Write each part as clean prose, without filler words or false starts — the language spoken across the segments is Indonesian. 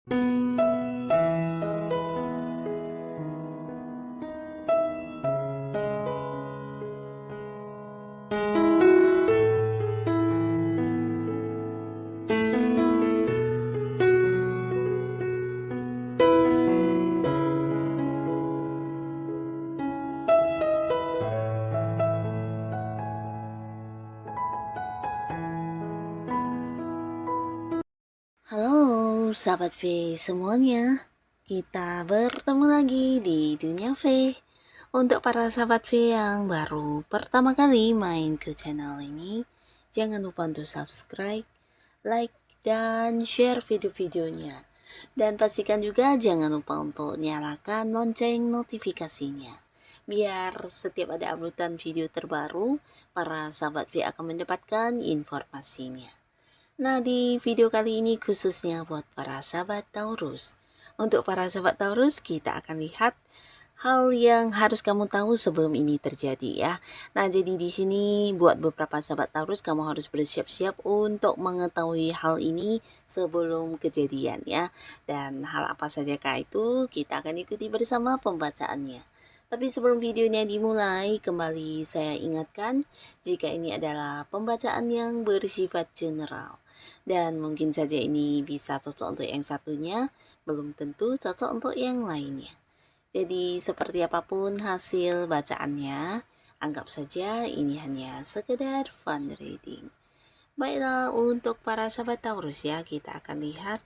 Halo sahabat V semuanya, kita bertemu lagi di Dunia V. Untuk para sahabat V yang baru pertama kali main ke channel ini, jangan lupa untuk subscribe, like, dan share video-videonya. Dan pastikan juga jangan lupa untuk nyalakan lonceng notifikasinya. Biar setiap ada uploadan video terbaru, para sahabat V akan mendapatkan informasinya. Nah, di video kali ini khususnya buat para sahabat Taurus. Untuk para sahabat Taurus, kita akan lihat hal yang harus kamu tahu sebelum ini terjadi ya. Nah, jadi di sini buat beberapa sahabat Taurus, kamu harus bersiap-siap untuk mengetahui hal ini sebelum kejadian ya. Dan hal apa sajakah itu, kita akan ikuti bersama pembacaannya. Tapi sebelum videonya dimulai, kembali saya ingatkan jika ini adalah pembacaan yang bersifat general. Dan mungkin saja ini bisa cocok untuk yang satunya, belum tentu cocok untuk yang lainnya. Jadi seperti apapun hasil bacaannya, anggap saja ini hanya sekedar fun reading. Baiklah, untuk para sahabat Taurus ya, kita akan lihat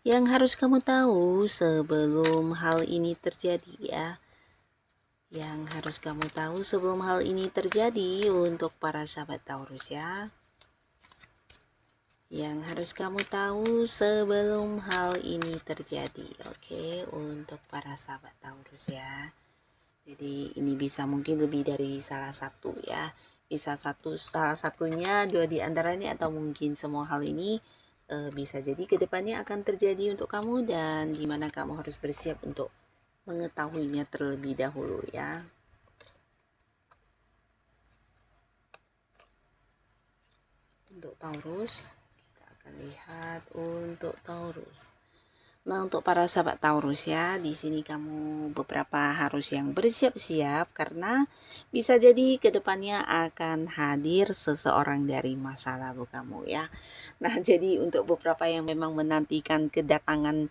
yang harus kamu tahu sebelum hal ini terjadi ya. Yang harus kamu tahu sebelum hal ini terjadi untuk para sahabat Taurus ya. Yang harus kamu tahu sebelum hal ini terjadi. Oke, untuk para sahabat Taurus ya. Jadi ini bisa mungkin lebih dari salah satu ya. Bisa salah satunya, dua di antaranya, atau mungkin semua hal ini bisa jadi kedepannya akan terjadi untuk kamu, dan dimana kamu harus bersiap untuk mengetahuinya terlebih dahulu ya. Untuk Taurus, kita akan lihat untuk Taurus. Nah, untuk para sahabat Taurus ya, di sini kamu beberapa harus yang bersiap-siap karena bisa jadi kedepannya akan hadir seseorang dari masa lalu kamu ya. Nah, jadi untuk beberapa yang memang menantikan kedatangan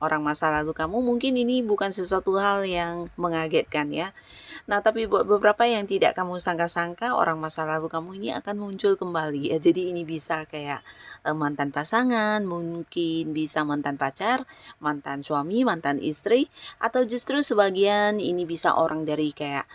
orang masa lalu kamu, mungkin ini bukan sesuatu hal yang mengagetkan ya. Nah, tapi buat beberapa yang tidak kamu sangka-sangka, orang masa lalu kamu ini akan muncul kembali ya. Jadi ini bisa kayak mantan pasangan, mungkin bisa mantan pacar, mantan suami, mantan istri, atau justru sebagian ini bisa orang dari kayak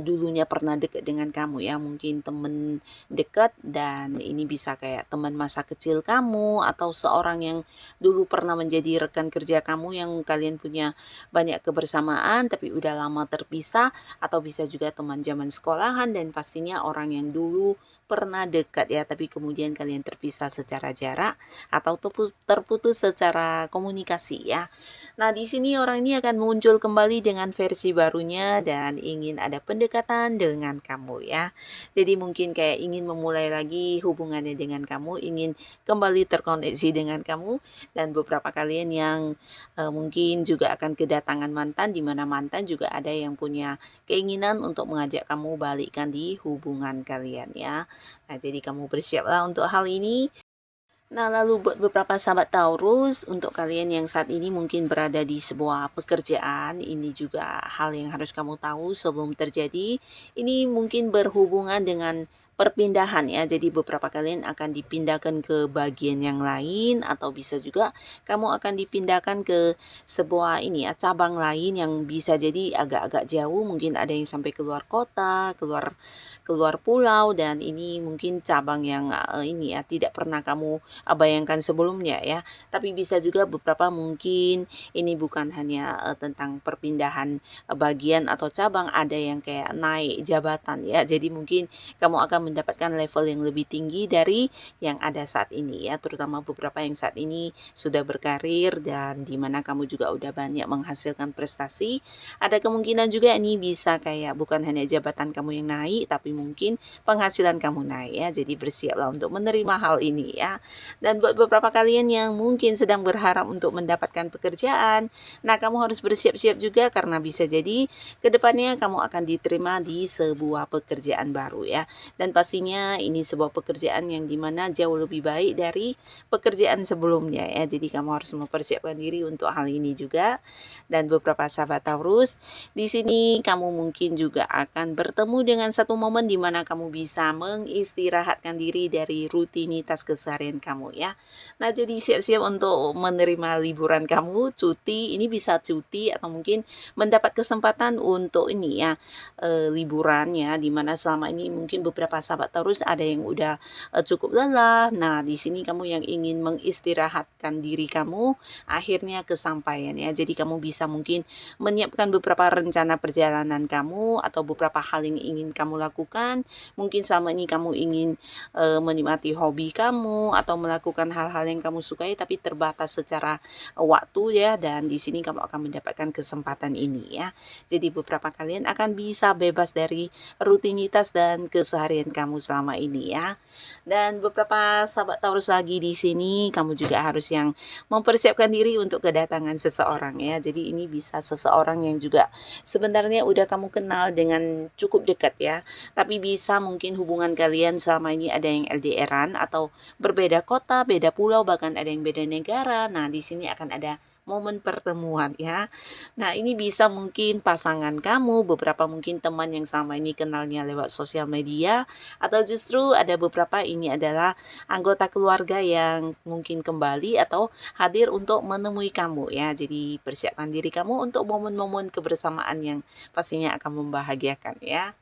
dulunya pernah dekat dengan kamu ya, mungkin temen dekat, dan ini bisa kayak teman masa kecil kamu atau seorang yang dulu pernah menjadi rekan kerja kamu yang kalian punya banyak kebersamaan tapi udah lama terpisah, atau bisa juga teman zaman sekolahan, dan pastinya orang yang dulu pernah dekat ya tapi kemudian kalian terpisah secara jarak atau terputus secara komunikasi ya. Nah, di sini orang ini akan muncul kembali dengan versi barunya dan ingin ada pendekatan dengan kamu ya. Jadi mungkin kayak ingin memulai lagi hubungannya dengan kamu, ingin kembali terkoneksi dengan kamu, dan beberapa kalian yang mungkin juga akan kedatangan mantan, di mana mantan juga ada yang punya keinginan untuk mengajak kamu balikkan di hubungan kalian ya. Nah, jadi kamu bersiaplah untuk hal ini. Nah, lalu buat beberapa sahabat Taurus, untuk kalian yang saat ini mungkin berada di sebuah pekerjaan, ini juga hal yang harus kamu tahu sebelum terjadi. Ini mungkin berhubungan dengan perpindahan ya. Jadi beberapa kalian akan dipindahkan ke bagian yang lain, atau bisa juga kamu akan dipindahkan ke sebuah ini ya, cabang lain yang bisa jadi agak-agak jauh, mungkin ada yang sampai keluar kota, keluar pulau, dan ini mungkin cabang yang ini ya tidak pernah kamu bayangkan sebelumnya ya. Tapi bisa juga beberapa mungkin ini bukan hanya tentang perpindahan bagian atau cabang, ada yang kayak naik jabatan ya. Jadi mungkin kamu akan mendapatkan level yang lebih tinggi dari yang ada saat ini ya, terutama beberapa yang saat ini sudah berkarir dan dimana kamu juga udah banyak menghasilkan prestasi. Ada kemungkinan juga ini bisa kayak bukan hanya jabatan kamu yang naik, tapi mungkin penghasilan kamu naik ya. Jadi bersiaplah untuk menerima hal ini ya. Dan buat beberapa kalian yang mungkin sedang berharap untuk mendapatkan pekerjaan, nah kamu harus bersiap-siap juga karena bisa jadi kedepannya kamu akan diterima di sebuah pekerjaan baru ya. Dan pastinya ini sebuah pekerjaan yang dimana jauh lebih baik dari pekerjaan sebelumnya ya. Jadi kamu harus mempersiapkan diri untuk hal ini juga. Dan beberapa sahabat Taurus, di sini kamu mungkin juga akan bertemu dengan satu momen di mana kamu bisa mengistirahatkan diri dari rutinitas keseharian kamu ya. Nah, jadi siap-siap untuk menerima liburan kamu, cuti. Ini bisa cuti atau mungkin mendapat kesempatan untuk ini ya, liburan ya, di mana selama ini mungkin beberapa sahabat Taurus ada yang udah cukup lelah. Nah, di sini kamu yang ingin mengistirahatkan diri kamu, akhirnya kesampaian ya. Jadi kamu bisa mungkin menyiapkan beberapa rencana perjalanan kamu atau beberapa hal yang ingin kamu lakukan. Mungkin selama ini kamu ingin menikmati hobi kamu atau melakukan hal-hal yang kamu sukai tapi terbatas secara waktu ya, dan di sini kamu akan mendapatkan kesempatan ini ya. Jadi beberapa kalian akan bisa bebas dari rutinitas dan keseharian kamu selama ini ya. Dan beberapa sahabat Taurus lagi di sini kamu juga harus yang mempersiapkan diri untuk kedatangan seseorang ya. Jadi ini bisa seseorang yang juga sebenarnya udah kamu kenal dengan cukup dekat ya. Tapi bisa mungkin hubungan kalian selama ini ada yang LDR-an atau berbeda kota, beda pulau, bahkan ada yang beda negara. Nah, di sini akan ada momen pertemuan ya. Nah, ini bisa mungkin pasangan kamu, beberapa mungkin teman yang selama ini kenalnya lewat sosial media, atau justru ada beberapa ini adalah anggota keluarga yang mungkin kembali atau hadir untuk menemui kamu ya. Jadi persiapkan diri kamu untuk momen-momen kebersamaan yang pastinya akan membahagiakan ya.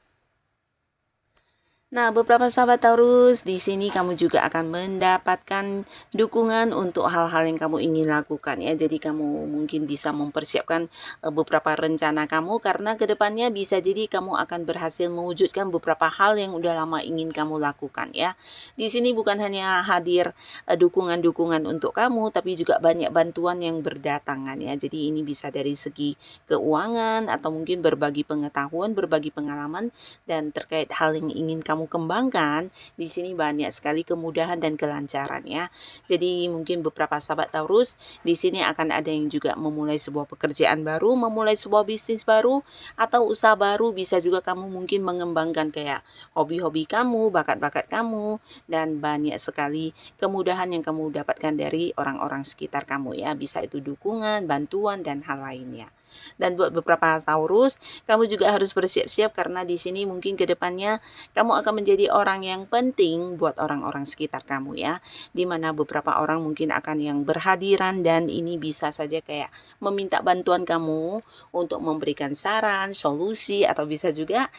Nah, beberapa sahabat Taurus, di sini kamu juga akan mendapatkan dukungan untuk hal-hal yang kamu ingin lakukan ya. Jadi kamu mungkin bisa mempersiapkan beberapa rencana kamu karena kedepannya bisa jadi kamu akan berhasil mewujudkan beberapa hal yang udah lama ingin kamu lakukan ya. Di sini bukan hanya hadir dukungan-dukungan untuk kamu, tapi juga banyak bantuan yang berdatangan ya. Jadi ini bisa dari segi keuangan atau mungkin berbagi pengetahuan, berbagi pengalaman, dan terkait hal yang ingin kamu kembangkan, di sini banyak sekali kemudahan dan kelancaran ya. Jadi mungkin beberapa sahabat Taurus di sini akan ada yang juga memulai sebuah pekerjaan baru, memulai sebuah bisnis baru atau usaha baru. Bisa juga kamu mungkin mengembangkan kayak hobi-hobi kamu, bakat-bakat kamu, dan banyak sekali kemudahan yang kamu dapatkan dari orang-orang sekitar kamu ya. Bisa itu dukungan, bantuan, dan hal lainnya. Dan buat beberapa Taurus, kamu juga harus bersiap-siap karena di sini mungkin kedepannya kamu akan menjadi orang yang penting buat orang-orang sekitar kamu ya. Dimana beberapa orang mungkin akan yang berhadiran dan ini bisa saja kayak meminta bantuan kamu untuk memberikan saran, solusi, atau bisa juga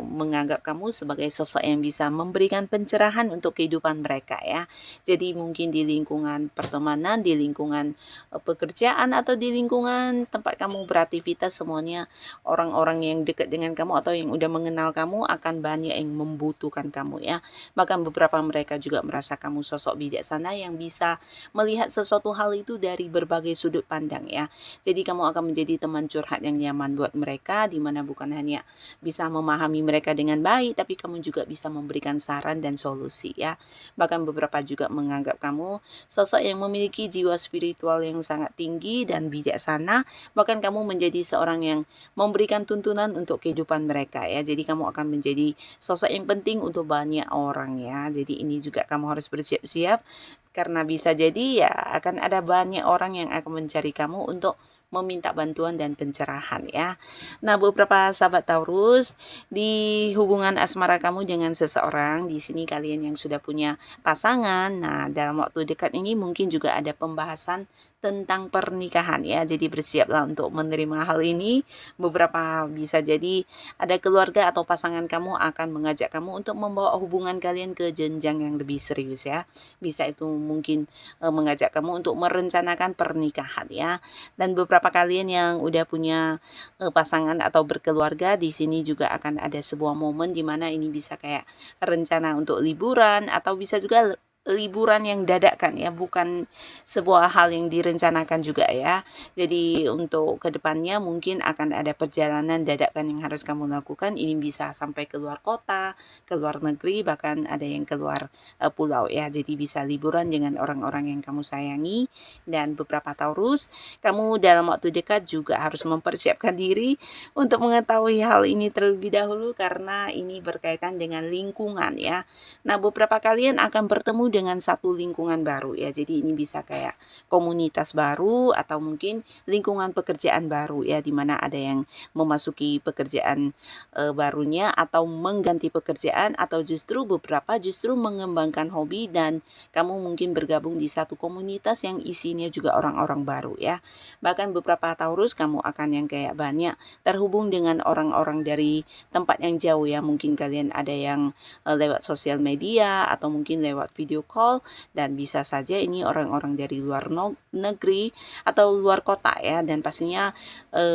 menganggap kamu sebagai sosok yang bisa memberikan pencerahan untuk kehidupan mereka ya. Jadi mungkin di lingkungan pertemanan, di lingkungan pekerjaan, atau di lingkungan tempat kamu beraktivitas, semuanya orang-orang yang dekat dengan kamu atau yang udah mengenal kamu akan banyak yang membutuhkan kamu ya. Bahkan beberapa mereka juga merasa kamu sosok bijaksana yang bisa melihat sesuatu hal itu dari berbagai sudut pandang ya. Jadi kamu akan menjadi teman curhat yang nyaman buat mereka, di mana bukan hanya bisa memahami mereka dengan baik, tapi kamu juga bisa memberikan saran dan solusi ya. Bahkan beberapa juga menganggap kamu sosok yang memiliki jiwa spiritual yang sangat tinggi dan bijaksana. Bahkan kamu menjadi seorang yang memberikan tuntunan untuk kehidupan mereka ya. Jadi kamu akan menjadi sosok yang penting untuk banyak orang ya. Jadi ini juga kamu harus bersiap-siap karena bisa jadi ya akan ada banyak orang yang akan mencari kamu untuk meminta bantuan dan pencerahan ya. Nah, beberapa sahabat Taurus, di hubungan asmara kamu dengan seseorang, di sini kalian yang sudah punya pasangan, nah dalam waktu dekat ini mungkin juga ada pembahasan tentang pernikahan ya. Jadi bersiaplah untuk menerima hal ini. Beberapa bisa jadi ada keluarga atau pasangan kamu akan mengajak kamu untuk membawa hubungan kalian ke jenjang yang lebih serius ya. Bisa itu mungkin mengajak kamu untuk merencanakan pernikahan ya. Dan beberapa kalian yang udah punya pasangan atau berkeluarga, di sini juga akan ada sebuah momen di mana ini bisa kayak rencana untuk liburan atau bisa juga liburan yang dadakan ya, bukan sebuah hal yang direncanakan juga ya. Jadi untuk kedepannya mungkin akan ada perjalanan dadakan yang harus kamu lakukan. Ini bisa sampai ke luar kota, ke luar negeri, bahkan ada yang keluar pulau ya. Jadi bisa liburan dengan orang-orang yang kamu sayangi. Dan beberapa Taurus, kamu dalam waktu dekat juga harus mempersiapkan diri untuk mengetahui hal ini terlebih dahulu, karena ini berkaitan dengan lingkungan ya. Nah, beberapa kalian akan bertemu dengan satu lingkungan baru ya. Jadi ini bisa kayak komunitas baru atau mungkin lingkungan pekerjaan baru ya, dimana ada yang memasuki pekerjaan barunya atau mengganti pekerjaan, atau justru beberapa justru mengembangkan hobi dan kamu mungkin bergabung di satu komunitas yang isinya juga orang-orang baru ya. Bahkan beberapa Taurus kamu akan yang kayak banyak terhubung dengan orang-orang dari tempat yang jauh ya. Mungkin kalian ada yang lewat sosial media atau mungkin lewat video call, dan bisa saja ini orang-orang dari luar negeri atau luar kota ya. Dan pastinya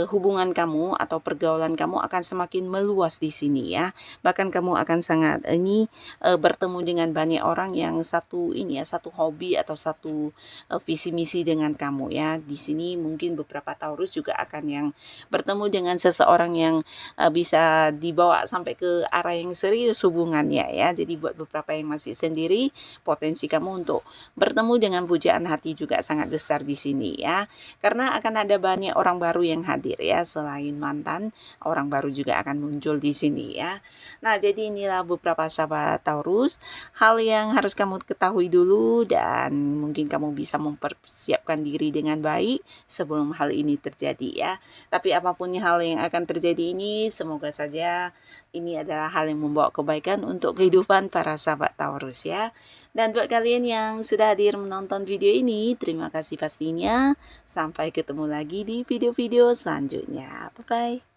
hubungan kamu atau pergaulan kamu akan semakin meluas di sini ya. Bahkan kamu akan sangat bertemu dengan banyak orang yang satu ini ya, satu hobi atau satu visi misi dengan kamu ya. Di sini mungkin beberapa Taurus juga akan yang bertemu dengan seseorang yang bisa dibawa sampai ke arah yang serius hubungannya ya. Jadi buat beberapa yang masih sendiri, potensi kamu untuk bertemu dengan pujaan hati juga sangat besar di sini ya. Karena akan ada banyak orang baru yang hadir ya, selain mantan, orang baru juga akan muncul di sini ya. Nah, jadi inilah beberapa sahabat Taurus, hal yang harus kamu ketahui dulu, dan mungkin kamu bisa mempersiapkan diri dengan baik sebelum hal ini terjadi ya. Tapi apapun hal yang akan terjadi ini, semoga saja ini adalah hal yang membawa kebaikan untuk kehidupan para sahabat Taurus ya. Dan buat kalian yang sudah hadir menonton video ini, terima kasih pastinya. Sampai ketemu lagi di video-video selanjutnya. Bye-bye.